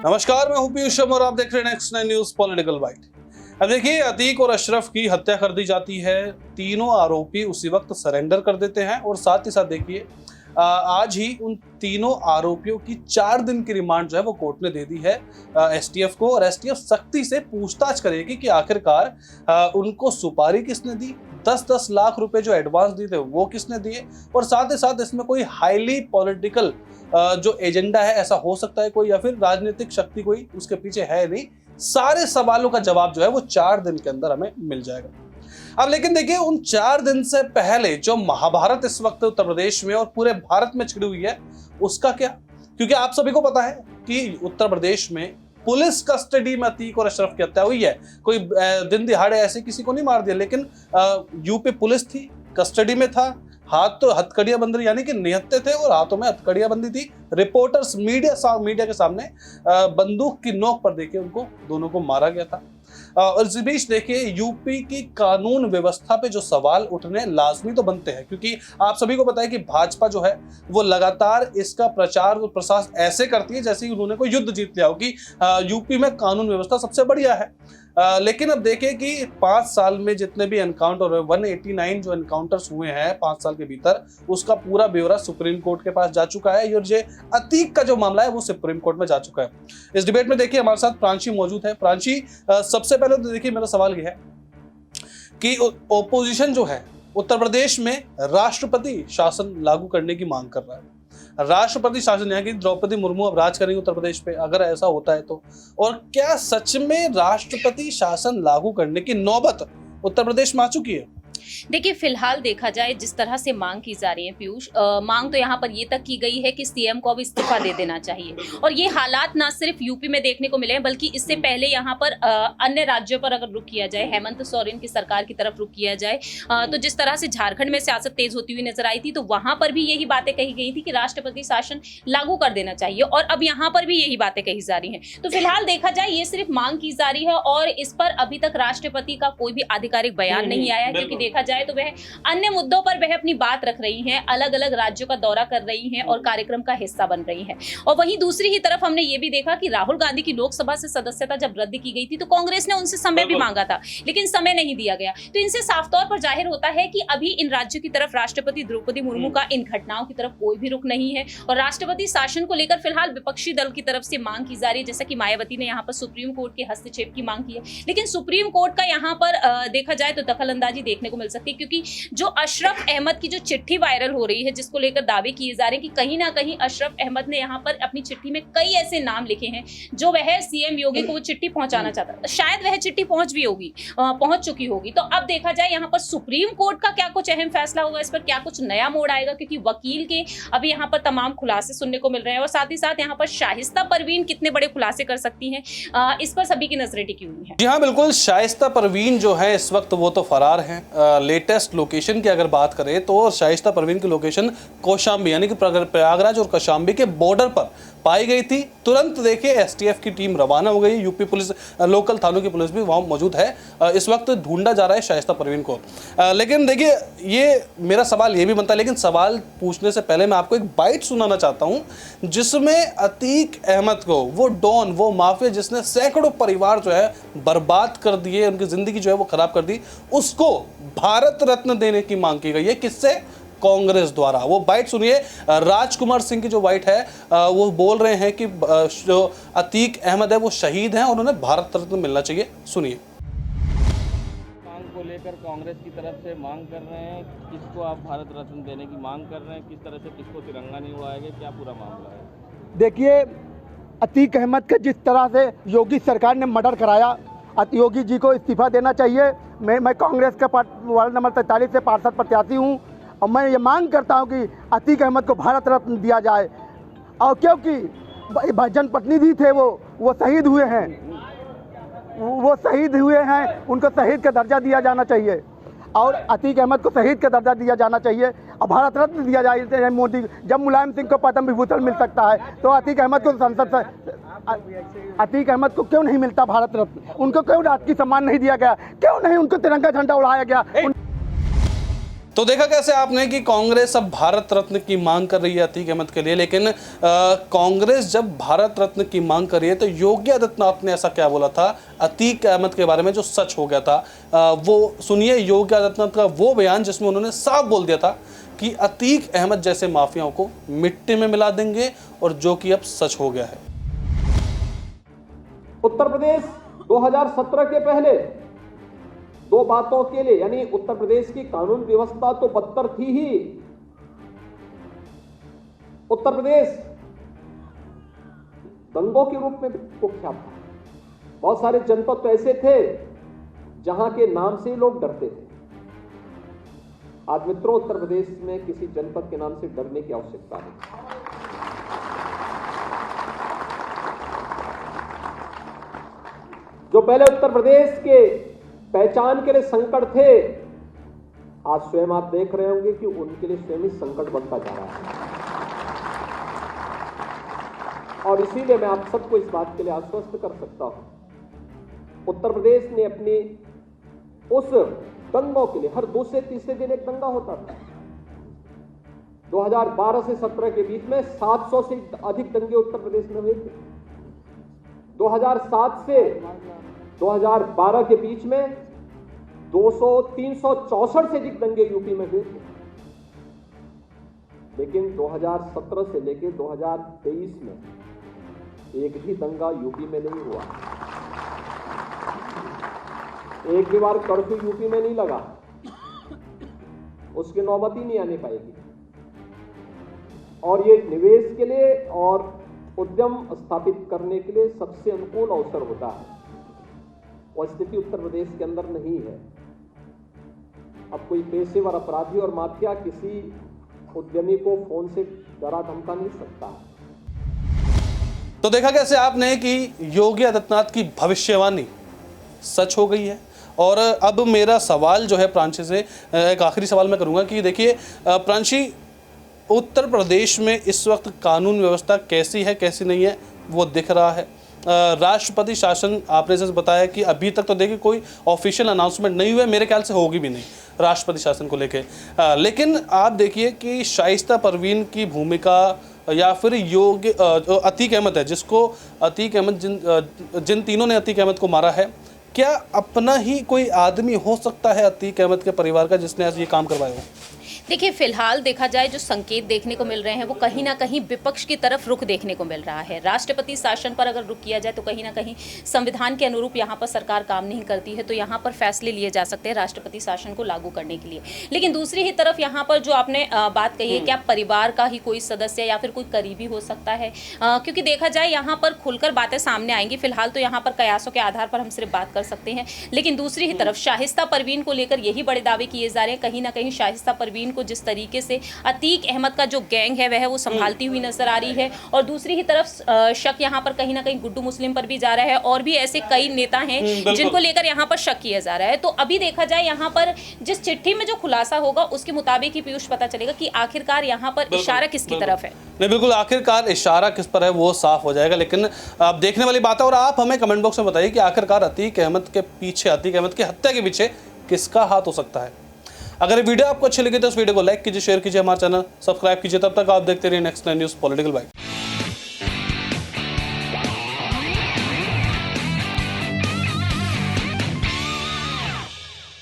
नमस्कार, मैं हूं पीयूष शर्मा और आप देख रहे हैं नेक्स्ट 9 न्यूज पॉलिटिकल बाइट। अब देखिए, अतीक और अशरफ की हत्या कर दी जाती है। तीनों आरोपी उसी वक्त सरेंडर कर देते हैं और साथ ही साथ देखिए आज ही उन तीनों आरोपियों की 4 दिन की रिमांड जो है वो कोर्ट ने दे दी है एसटीएफ को। और एसटीएफ सख्ती से पूछताछ करेगी कि आखिरकार उनको सुपारी किसने दी, 10-10 लाख रुपए जो एडवांस दिए थे वो किसने दिए, और साथ ही साथ इसमें कोई हाईली पॉलिटिकल जो एजेंडा है ऐसा हो सकता है कोई, या फिर राजनीतिक शक्ति कोई उसके पीछे है नहीं। सारे सवालों का जवाब जो है वो 4 दिन के अंदर हमें मिल जाएगा। अब लेकिन देखिए, उन 4 दिन से पहले जो महाभारत इस वक्त उत्तर प्रदेश में और पूरे भारत में छिड़ी हुई है उसका क्या? क्योंकि आप सभी को पता है कि उत्तर प्रदेश में पुलिस कस्टडी में अतीक और अशरफ की हत्या हुई है। कोई दिन दिहाड़े ऐसे किसी को नहीं मार दिया, लेकिन यूपी पुलिस थी, कस्टडी में था, हाथ तो हथकड़ियां बंद रही, यानी कि निहत्थे थे और हाथों में हथकड़ियां बंदी थी। रिपोर्टर्स मीडिया के सामने बंदूक की नोक पर देखिए उनको दोनों को मारा गया था। और इस बीच देखिए, यूपी की कानून व्यवस्था पे जो सवाल उठने लाजमी तो बनते हैं, क्योंकि आप सभी को पता है कि भाजपा जो है वो लगातार इसका प्रचार और प्रसार ऐसे करती है जैसे कि उन्होंने कोई युद्ध जीत लिया हो कि यूपी में कानून व्यवस्था सबसे बढ़िया है। लेकिन अब देखिए कि 5 साल में जितने भी एनकाउंटर हुए, 189 जो एनकाउंटर्स हुए हैं 5 साल के भीतर, उसका पूरा ब्यौरा सुप्रीम कोर्ट के पास जा चुका है और ये अतीक का जो मामला है वो सुप्रीम कोर्ट में जा चुका है। इस डिबेट में देखिए हमारे साथ प्रांशी मौजूद है। प्रांशी, सबसे पहले तो देखिए मेरा सवाल यह है कि ओपोजिशन जो है उत्तर प्रदेश में राष्ट्रपति शासन लागू करने की मांग कर रहा है। राष्ट्रपति शासन यानी कि द्रौपदी मुर्मू अब राज करेंगे उत्तर प्रदेश पे, अगर ऐसा होता है तो, और क्या सच में राष्ट्रपति शासन लागू करने की नौबत उत्तर प्रदेश में आ चुकी है? देखिए, फिलहाल देखा जाए जिस तरह से मांग की जा रही है पीयूष, मांग तो यहाँ पर ये तक की गई है कि सीएम को अब इस्तीफा दे देना चाहिए। और ये हालात ना सिर्फ यूपी में देखने को मिले हैं, बल्कि इससे पहले यहाँ पर अन्य राज्यों पर अगर रुख किया जाए, हेमंत सोरेन की सरकार की तरफ रुख किया जाए, तो जिस तरह से झारखंड में सियासत तेज होती हुई नजर आई थी, तो वहां पर भी यही बातें कही गई थी कि राष्ट्रपति शासन लागू कर देना चाहिए, और अब यहाँ पर भी यही बातें कही जा रही हैं। तो फिलहाल देखा जाए ये सिर्फ मांग की जा रही है और इस पर अभी तक राष्ट्रपति का कोई भी आधिकारिक बयान नहीं आया, क्योंकि देखा जाए तो वह अन्य मुद्दों पर वह अपनी बात रख रही हैं, अलग अलग राज्यों का दौरा कर रही हैं और कार्यक्रम का हिस्सा बन रही हैं। और वहीं दूसरी ही तरफ हमने ये भी देखा कि राहुल गांधी की लोकसभा से सदस्यता जब रद्द की गई थी तो कांग्रेस ने उनसे समय भी मांगा था, लेकिन समय नहीं दिया गया। तो इनसे साफ तौर पर जाहिर होता है कि अभी इन राज्यों की तरफ राष्ट्रपति द्रौपदी मुर्मू का इन घटनाओं की तरफ कोई भी रुख नहीं है। और राष्ट्रपति शासन को लेकर फिलहाल विपक्षी दल की तरफ से मांग की जा रही है, जैसा कि मायावती ने यहाँ पर सुप्रीम कोर्ट के हस्तक्षेप की मांग की है। लेकिन सुप्रीम कोर्ट का यहाँ पर देखा जाए तो दखल अंदाजी देखने को मिल सकती है, क्योंकि जो अशरफ अहमद की जो चिट्ठी वायरल हो रही है, जिसको लेकर दावे किए जा रहे हैं कि कहीं ना कहीं अशरफ अहमद ने यहाँ पर अपनी चिट्ठी में कई ऐसे नाम लिखे हैं जो वह सीएम योगी को वो चिट्ठी पहुंचाना चाहता था। शायद वह चिट्ठी पहुंच चुकी होगी। तो अब देखा जाए यहाँ पर सुप्रीम कोर्ट का क्या कुछ अहम फैसला होगा, इस पर क्या कुछ नया मोड़ आएगा, क्योंकि वकील के अभी यहाँ पर तमाम खुलासे सुनने को मिल रहे हैं। और साथ ही साथ यहाँ पर शाइस्ता परवीन कितने बड़े खुलासे कर सकती हैं, इस पर सभी की नजरें टिकी हुई है। जी हाँ, बिल्कुल। शाइस्ता परवीन जो है इस वक्त वो तो फरार है। लेटेस्ट लोकेशन की अगर बात करें तो शाइस्ता परवीन की लोकेशन कौशाम्बी यानी कि प्रयागराज और कौशाम्बी के बॉर्डर पर पाई गई थी। तुरंत देखिए एसटीएफ की टीम रवाना हो गई, यूपी पुलिस, लोकल थानों की पुलिस भी वहां मौजूद है। इस वक्त ढूंढा जा रहा है शाइस्ता परवीन को। लेकिन देखिए, ये मेरा सवाल ये भी बनता है, लेकिन सवाल पूछने से पहले मैं आपको एक बाइट सुनाना चाहता हूं जिसमें अतीक अहमद को, वो डॉन, वो माफिया जिसने सैकड़ों परिवार जो है बर्बाद कर दिए, उनकी जिंदगी जो है वो खराब कर दी, उसको भारत रत्न देने की मांग की गई है। किससे? कांग्रेस द्वारा। वो बाइट सुनिए, राजकुमार सिंह की जो बाइट है, वो बोल रहे हैं कि जो अतीक अहमद है वो शहीद हैं और उन्हें भारत रत्न मिलना चाहिए। सुनिए। मांग को लेकर कांग्रेस की तरफ से मांग कर रहे हैं, किसको आप भारत रत्न देने की मांग कर रहे हैं, किस तरह से किसको तिरंगा नहीं उड़ाएंगे, क्या पूरा मामला है? देखिए, अतीक अहमद का जिस तरह से योगी सरकार ने मर्डर कराया, योगी जी को इस्तीफा देना चाहिए। मैं कांग्रेस का वार्ड नंबर 43 से पार्षद प्रत्याशी हूँ और मैं ये मांग करता हूँ कि अतीक अहमद को भारत रत्न दिया जाए। और क्योंकि जनप्रतिनिधि थे वो शहीद हुए हैं, उनको शहीद का दर्जा दिया जाना चाहिए और अतीक अहमद को शहीद का दर्जा दिया जाना चाहिए और भारत रत्न दिया जाए। मोदी, जब मुलायम सिंह को पद्म विभूषण मिल सकता है तो अतीक अहमद को संसद से, अतीक अहमद को क्यों नहीं मिलता भारत रत्न? उनको क्यों राजकीय सम्मान नहीं दिया गया? क्यों नहीं उनको तिरंगा झंडा उड़ाया गया? तो देखा कैसे आपने कि कांग्रेस अब भारत रत्न की मांग कर रही है अतीक अहमद के लिए, लेकिन कांग्रेस जब भारत रत्न की मांग कर रही है तो योगी आदित्यनाथ ने ऐसा क्या बोला था अतीक अहमद के बारे में जो सच हो गया था। वो सुनिए योगी आदित्यनाथ का वो बयान जिसमें उन्होंने साफ बोल दिया था कि अतीक अहमद जैसे माफियाओं को मिट्टी में मिला देंगे, और जो कि अब सच हो गया है। उत्तर प्रदेश 2017 के पहले दो बातों के लिए, यानी उत्तर प्रदेश की कानून व्यवस्था तो बदतर थी ही। उत्तर प्रदेश दंगों के रूप में कुख्यात था। बहुत सारे जनपद तो ऐसे थे जहां के नाम से लोग डरते थे। आज मित्रों, उत्तर प्रदेश में किसी जनपद के नाम से डरने की आवश्यकता नहीं। जो पहले उत्तर प्रदेश के पहचान के लिए संकट थे, आज स्वयं आप देख रहे होंगे कि उनके लिए स्वयं ही संकट बनता जा रहा है। और इसीलिए मैं आप सबको इस बात के लिए आश्वस्त कर सकता हूं, उत्तर प्रदेश ने अपनी उस दंगों के लिए, हर दूसरे तीसरे दिन एक दंगा होता था। 2012 से 17 के बीच में 700 से अधिक दंगे उत्तर प्रदेश में हुए थे। 2007 से 2012 के बीच में 364 से अधिक दंगे यूपी में हुए थे। लेकिन 2017 से लेकर 2023 में एक भी दंगा यूपी में नहीं हुआ। एक भी बार कर्फ्यू यूपी में नहीं लगा, उसकी नौबत ही नहीं आने पाएगी। और ये निवेश के लिए और उद्यम स्थापित करने के लिए सबसे अनुकूल अवसर होता है। वह स्थिति उत्तर प्रदेश के अंदर नहीं है। अब कोई पेशेवर अपराधी और माफिया किसी उद्यमी को फोन से डरा धमका नहीं सकता। तो देखा कैसे आपने कि योगी आदित्यनाथ की भविष्यवाणी सच हो गई है। और अब मेरा सवाल जो है प्रांशी से, एक आखिरी सवाल मैं करूंगा कि देखिए प्रांशी, उत्तर प्रदेश में इस वक्त कानून व्यवस्था कैसी है कैसी नहीं है वो दिख रहा है। राष्ट्रपति शासन आपने जैसे बताया कि अभी तक तो देखिए कोई ऑफिशियल अनाउंसमेंट नहीं हुआ है, मेरे ख्याल से होगी भी नहीं राष्ट्रपति शासन को लेके। लेकिन आप देखिए कि शाइस्ता परवीन की भूमिका या फिर योगी अतीक अहमद है, जिसको अतीक अहमद जिन तीनों ने अतीक अहमद को मारा है, क्या अपना ही कोई आदमी हो सकता है अतीक अहमद के परिवार का जिसने आज ये काम करवाया हो? देखिए, फिलहाल देखा जाए जो संकेत देखने को मिल रहे हैं वो कहीं ना कहीं विपक्ष की तरफ रुख देखने को मिल रहा है। राष्ट्रपति शासन पर अगर रुख किया जाए तो कहीं ना कहीं संविधान के अनुरूप यहाँ पर सरकार काम नहीं करती है, तो यहाँ पर फैसले लिए जा सकते हैं राष्ट्रपति शासन को लागू करने के लिए। लेकिन दूसरी ही तरफ यहाँ पर जो आपने बात कही है, क्या परिवार का ही कोई सदस्य या फिर कोई करीबी हो सकता है, क्योंकि देखा जाए यहाँ पर खुलकर बातें सामने आएंगी। फिलहाल तो यहाँ पर कयासों के आधार पर हम सिर्फ बात कर सकते हैं, लेकिन दूसरी ही तरफ शाइस्ता परवीन को लेकर यही बड़े दावे किए जा रहे हैं। कहीं ना कहीं शाइस्ता परवीन को जिस तरीके से अतीक अहमद का जो गैंग है वह वो संभालती हुई नजर आ रही है, और दूसरी ही तरफ शक यहाँ पर कहीं ना कहीं गुड्डू मुस्लिम पर भी जा रहा है, और भी ऐसे कई नेता हैं जिनको लेकर यहाँ पर शक किया जा रहा है। तो अभी देखा जाए यहाँ पर जिस चिट्ठी में जो खुलासा होगा उसके मुताबिक ही पीयूष पता चलेगा कि आखिरकार यहाँ पर इशारा किसकी तरफ है। नहीं, बिल्कुल आखिरकार इशारा किस पर है वो साफ हो जाएगा। लेकिन आप देखने वाली बात है, और आप हमें कमेंट बॉक्स में बताइए कि आखिरकार अतीक अहमद के पीछे, अतीक अहमद की हत्या के पीछे किसका हाथ हो सकता है। अगर ये वीडियो आपको अच्छी लगी तो इस वीडियो को लाइक कीजिए, शेयर कीजिए, हमारा चैनल सब्सक्राइब कीजिए। तब तक आप देखते रहिए नेक्स्ट 9 न्यूज़ पॉलिटिकल बाइट।